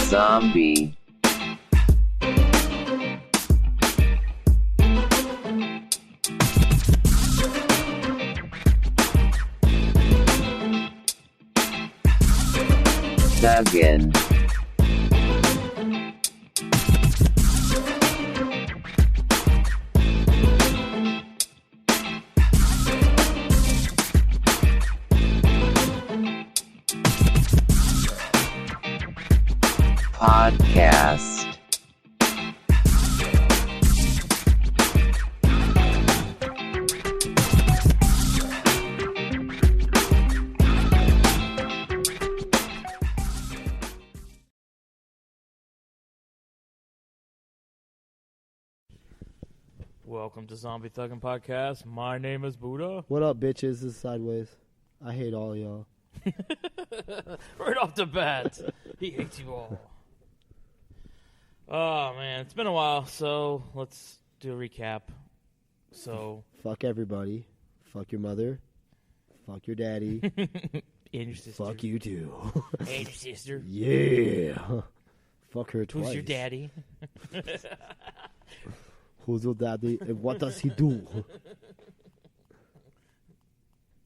Zombie. Again. Podcast. Welcome to Zombie Thuggin' Podcast. My name is Buddha. What up, bitches? This is Sidewayzzz. I hate all y'all. Right off the bat, he hates you all. Oh, man. It's been a while, so let's do a recap. So, Fuck everybody. Fuck your mother. Fuck your daddy. and your sister. Fuck you too. And your sister. Yeah. Fuck her twice. Who's your daddy? Who's your daddy and what does he do?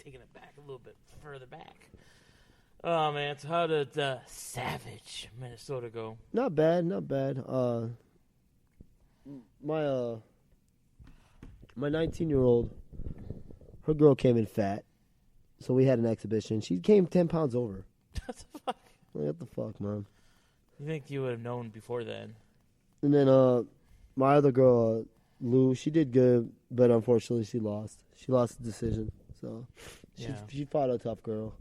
Taking it back a little bit further back. Oh, man. So how did Savage, Minnesota go? Not bad, not bad. My 19-year-old, her girl came in fat, so we had an exhibition. She came 10 pounds over. What the fuck? Like, what the fuck, man? You think you would have known before then? And then my other girl, Lou, she did good, but unfortunately she lost. She lost the decision. So she fought a tough girl.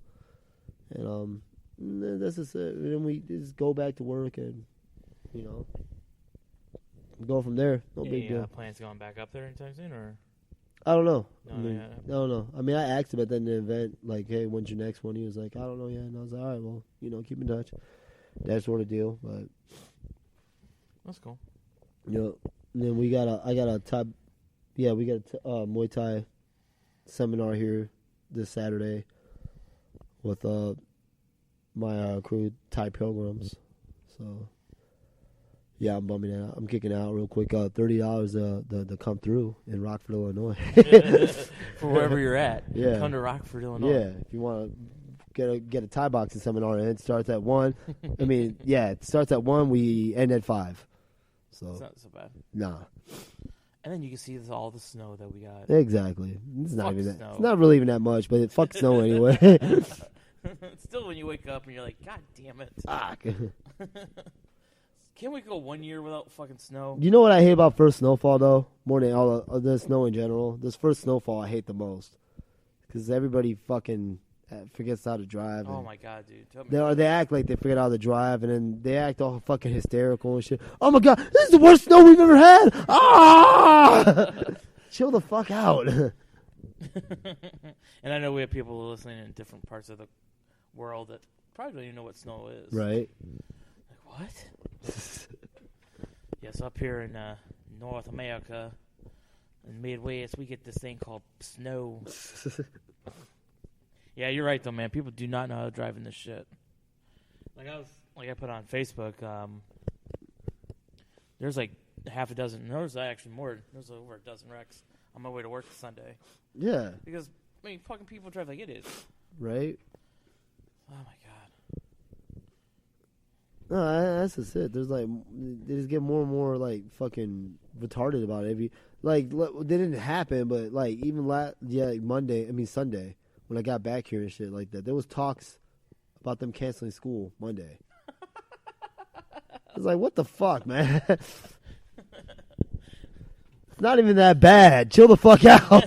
And that's just it. And then we just go back to work and, go from there. No big deal. Plans going back up there anytime soon, or? I don't know. No, I don't know. I mean, I asked him at the end of the event, like, hey, when's your next one? He was like, I don't know yet. And I was like, all right, well, keep in touch. That sort of deal. But that's cool. And then we got a Muay Thai seminar here this Saturday with my crew, Thai Pilgrims. So yeah, I'm bumming it out. I'm kicking out real quick. $30 to come through in Rockford, Illinois. For wherever you're at. Yeah. Come to Rockford, Illinois. Yeah, if you want to get a Thai boxing seminar, and it starts at 1. I mean, yeah, it starts at 1. We end at 5. So it's not so bad. Nah. And then you can see all the snow that we got. Exactly. It's not even that. Snow. It's not really even that much, but fuck snow anyway. Still, when you wake up and you're like, God damn it. Fuck. Can't we go 1 year without fucking snow? You know what I hate about first snowfall, though? More than all of the snow in general. This first snowfall I hate the most. Because everybody fucking forgets how to drive. Oh, my God, dude. They act like they forget how to drive, and then they act all fucking hysterical and shit. Oh, my God, this is the worst snow we've ever had. Ah! Chill the fuck out. And I know we have people listening in different parts of the world that probably don't even know what snow is. Right. Like, what? Yes, up here in North America, in Midwest, we get this thing called snow. Yeah, you're right though, man. People do not know how to drive in this shit. I put on Facebook. There's like half a dozen. There's actually more. There's over a dozen wrecks on my way to work Sunday. Yeah. Because fucking people drive like idiots. Right. Oh my God. No, that's just it. There's they just get more and more fucking retarded about it. They didn't happen, but even Sunday when I got back here and shit like that, there was talks about them canceling school Monday. I was like, what the fuck, man? It's not even that bad. Chill the fuck out.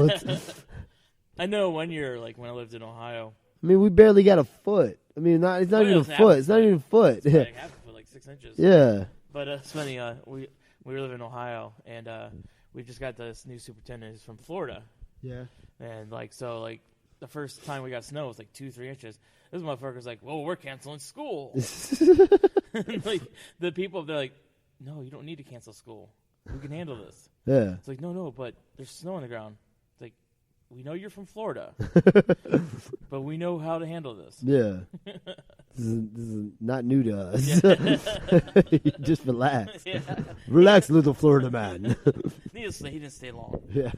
I know 1 year, when I lived in Ohio. I mean, we barely got a foot. I mean, it's not even a foot. It's not even a foot. It's half a foot, 6 inches. Yeah. But it's funny. We live in Ohio, and we just got this new superintendent. He's from Florida. Yeah. And the first time we got snow was 2-3 inches. This motherfucker's like, "Well, we're canceling school." And, the people, they're like, "No, you don't need to cancel school. We can handle this." Yeah. It's like, no, but there's snow on the ground. It's like, we know you're from Florida, but we know how to handle this. Yeah. This is not new to us. Just relax. Yeah. Relax, little Florida man. He didn't stay long. Yeah.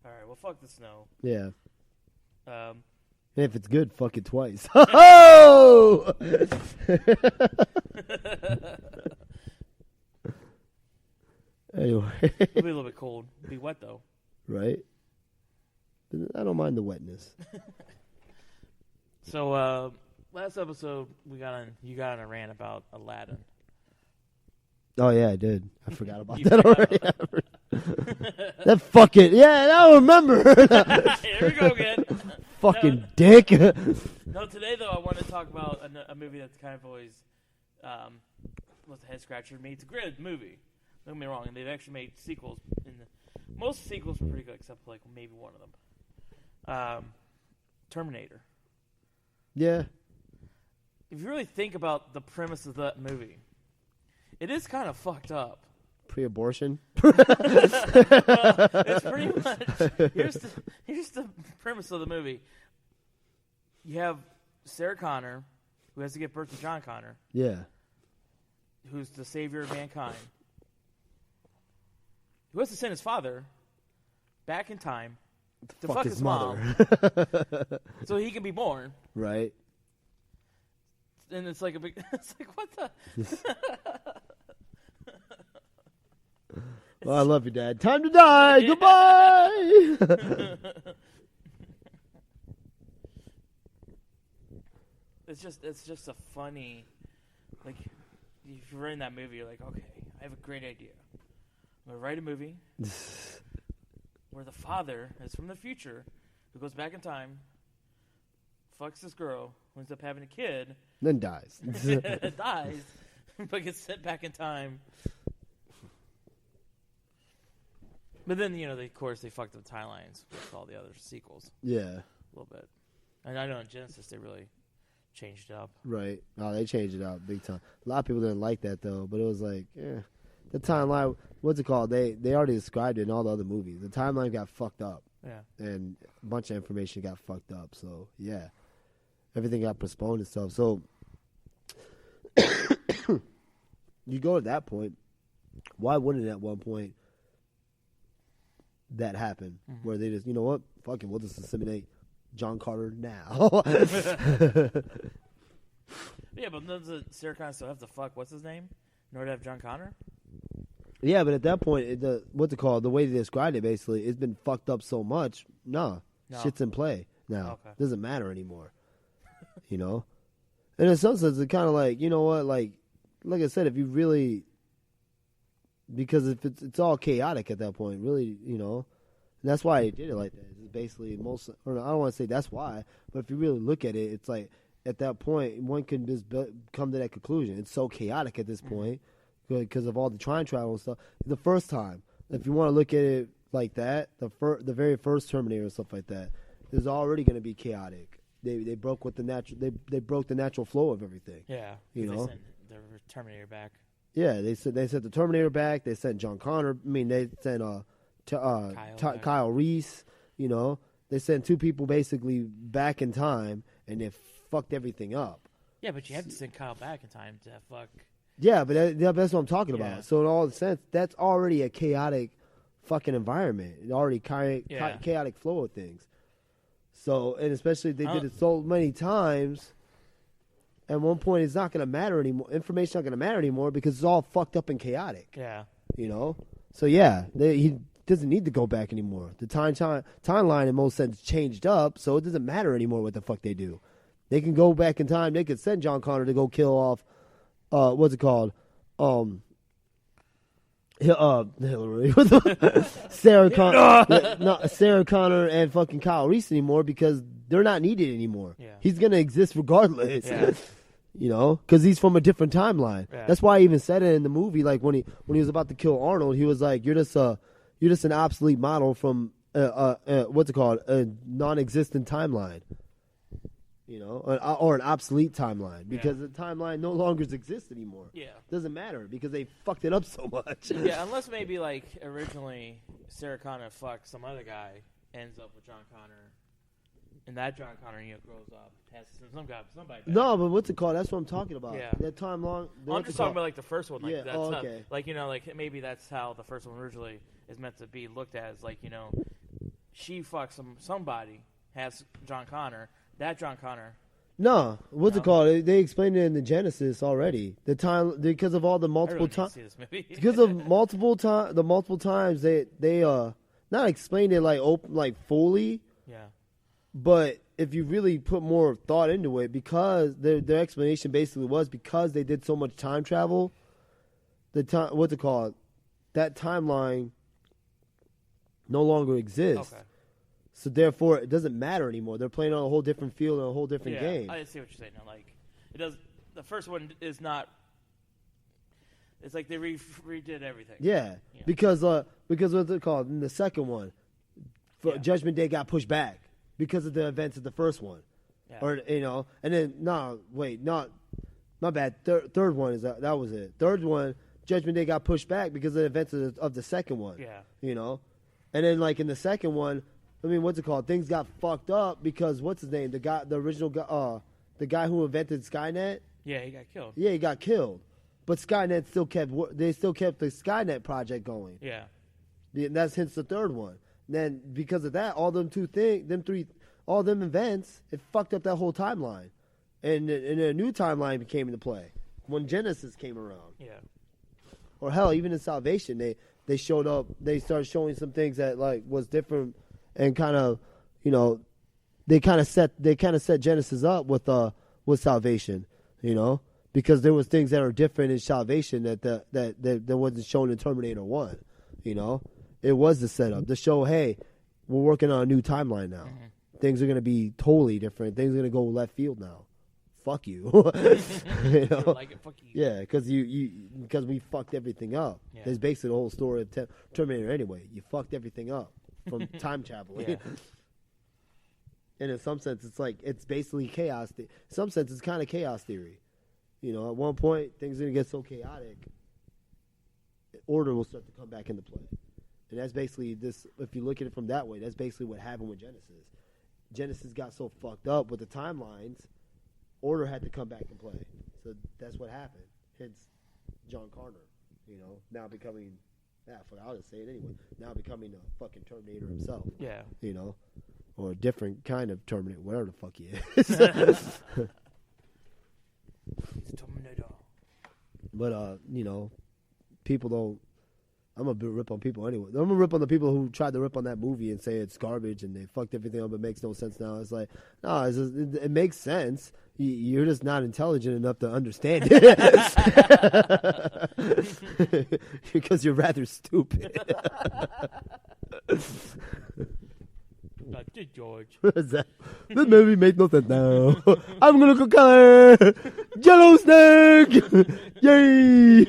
All right, well, fuck the snow. Yeah. Um, If it's good, fuck it twice. Oh! Anyway. it'll be a little bit cold. It'll be wet, though. Right? I don't mind the wetness. So, last episode, you got on a rant about Aladdin. Oh, yeah, I did. I forgot about You that forgot already. That fucking... Yeah, I remember. Here we go again. Fucking dick. No, today, though, I want to talk about a movie that's kind of always was a head-scratcher. It's a great movie. Don't get me wrong. And they've actually made sequels. Most sequels were pretty good, except like maybe one of them. Terminator. Yeah. If you really think about the premise of that movie, it is kind of fucked up. Pre-abortion? Well, it's pretty much... Here's the premise of the movie. You have Sarah Connor, who has to give birth to John Connor. Yeah. Who's the savior of mankind. Who has to send his father back in time to fuck his mom so he can be born. Right. And it's like a big... It's like, what the... Well, I love you, Dad. Time to die. Goodbye. It's just a funny... Like, if you're in that movie, you're like, okay, I have a great idea. I'm going to write a movie where the father is from the future who goes back in time, fucks this girl, who ends up having a kid. Then dies. Dies, but gets sent back in time. But then, of course, they fucked up timelines with all the other sequels. Yeah. A little bit. And I know in Genesis they really changed it up. Right. Oh, they changed it up big time. A lot of people didn't like that, though, but it was like, the timeline, what's it called? They already described it in all the other movies. The timeline got fucked up. Yeah. And a bunch of information got fucked up. So, yeah. Everything got postponed and stuff. So, you go to that point, why wouldn't at one point that happen? Mm-hmm. Where they just, you know what? Fuck it, we'll just assimilate John Carter now. Yeah, but doesn't Sarah Connor still have to fuck what's his name in order to have John Connor? Yeah, but at that point, what's it called? The way they described it, basically, it's been fucked up so much. No. Shit's in play now. Okay. Doesn't matter anymore. And in some sense, it's kind of like, you know what? Like I said, if you really, because if it's all chaotic at that point, really, and that's why they did it like that. It's basically I don't want to say that's why, but if you really look at it, it's like at that point, one can just come to that conclusion. It's so chaotic at this point because of all the time travel and stuff. The first time, if you want to look at it like that, the very first Terminator and stuff like that, is already going to be chaotic. They broke with the natural. They broke the natural flow of everything. Yeah, they sent the Terminator back. Yeah, they sent the Terminator back. They sent John Connor. I mean, they sent Kyle Reese. They sent two people basically back in time, and they fucked everything up. Yeah, but you have to send Kyle back in time to fuck. Yeah, but that's what I'm talking about. So in all the sense, that's already a chaotic fucking environment. It already chaotic flow of things. So, and especially if they did it so many times, at one point it's not going to matter anymore. Information's not going to matter anymore because it's all fucked up and chaotic. Yeah. So yeah, he doesn't need to go back anymore. The timeline in most sense changed up, so it doesn't matter anymore what the fuck they do. They can go back in time. They could send John Connor to go kill off, what's it called? Hillary. Sarah Connor and fucking Kyle Reese anymore because they're not needed anymore. Yeah. He's going to exist regardless. Yeah. Because he's from a different timeline. Yeah. That's why I even said it in the movie. Like when he was about to kill Arnold, he was like, "You're just an obsolete model from what's it called? A non-existent timeline." You know, or an obsolete timeline because the timeline no longer exists anymore. Yeah. Doesn't matter because they fucked it up so much. Yeah, unless maybe like originally Sarah Connor fucked some other guy, ends up with John Connor, and that John Connor grows up, has somebody. No, but what's it called? That's what I'm talking about. Yeah. That time long. I'm just talking about like the first one. Like, Yeah. that's Okay. Like like maybe that's how the first one originally is meant to be looked at. As like she fucks somebody, has John Connor. That John Connor. No, what's it called? They explained it in the Genesis already. The time because of all the multiple times. Because of the multiple times they not explained it like fully. Yeah. But if you really put more thought into it, because their explanation basically was because they did so much time travel, what's it called? That timeline no longer exists. Okay. So therefore, it doesn't matter anymore. They're playing on a whole different field and a whole different game. I see what you're saying now. Like it does. The first one is not. It's like they redid everything. Yeah. Because what's it called? In the second one, Judgment Day got pushed back because of the events of the first one, or and then my bad. Third one that was it. Third one, Judgment Day got pushed back because of the events of the second one. Yeah. And then like in the second one. I mean, what's it called? Things got fucked up because what's his name? The original guy, the guy who invented Skynet. Yeah, he got killed. Yeah, he got killed. But Skynet still kept the Skynet project going. Yeah. And that's hence the third one. And then because of that, all them events, it fucked up that whole timeline, and a new timeline came into play when Genesis came around. Yeah. Or hell, even in Salvation, they showed up. They started showing some things that like was different. And kind of, they kind of set Genesis up with Salvation, because there was things that are different in Salvation that wasn't shown in Terminator 1, It was the setup to show, hey, we're working on a new timeline now. Mm-hmm. Things are going to be totally different. Things are going to go left field now. Fuck you. Like it, fuck you. Yeah, because because we fucked everything up. Yeah. That's basically the whole story of Terminator anyway. You fucked everything up. From time traveling. Yeah. And in some sense, it's basically chaos. In some sense, it's kind of chaos theory. At one point, things are going to get so chaotic, order will start to come back into play. And that's basically this, if you look at it from that way, that's basically what happened with Genesis. Genesis got so fucked up with the timelines, order had to come back and play. So that's what happened. Hence, John Connor, now becoming... Yeah, I'll just say it anyway. Now becoming a fucking Terminator himself. Yeah. Or a different kind of Terminator, whatever the fuck he is. It's Terminator. But, people don't... I'm going to rip on people anyway. I'm going to rip on the people who tried to rip on that movie and say it's garbage and they fucked everything up. It makes no sense now. It's like, no, it makes sense. You're just not intelligent enough to understand it. Because you're rather stupid. Like this, George. This movie makes no sense now. I'm going to go color. Jello snake. Yay.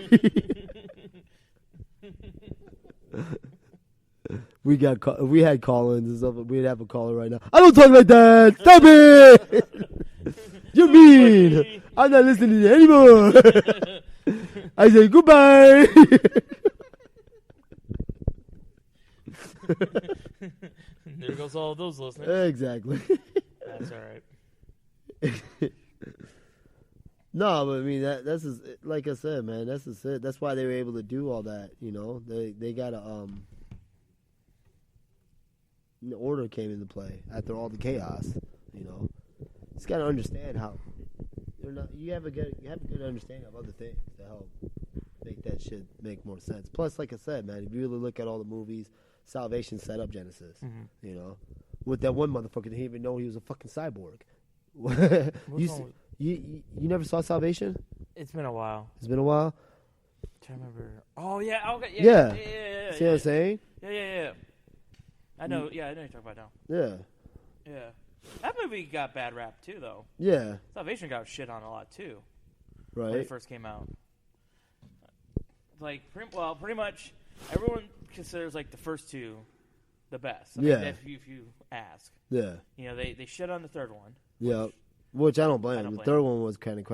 We had call-ins and stuff. We'd have a caller right now. I don't talk like that. Stop it. You're mean. I'm not listening to you anymore. I say goodbye. There goes all of those listeners. Exactly. That's all right. No, but I mean that's just, like I said, man. That's just it. That's why they were able to do all that. They got a the order came into play after all the chaos. Just got to understand how they're not. You have a good understanding of other things to help make that shit make more sense. Plus, like I said, man, if you really look at all the movies, Salvation set up Genesis. Mm-hmm. With that one motherfucker that didn't even know he was a fucking cyborg. You never saw Salvation? It's been a while. It's been a while? I'm trying to remember. Oh, yeah. Okay. Yeah. Yeah. See what I'm saying? Yeah. I know. Yeah, I know what you're talking about now. Yeah. Yeah. That movie got bad rap, too, though. Yeah. Salvation got shit on a lot, too. Right. When it first came out. Like, pretty much everyone considers, like, the first two the best. I mean, if you ask. Yeah. They shit on the third one. Yeah. Which I don't blame I him. don't The blame third one was kind of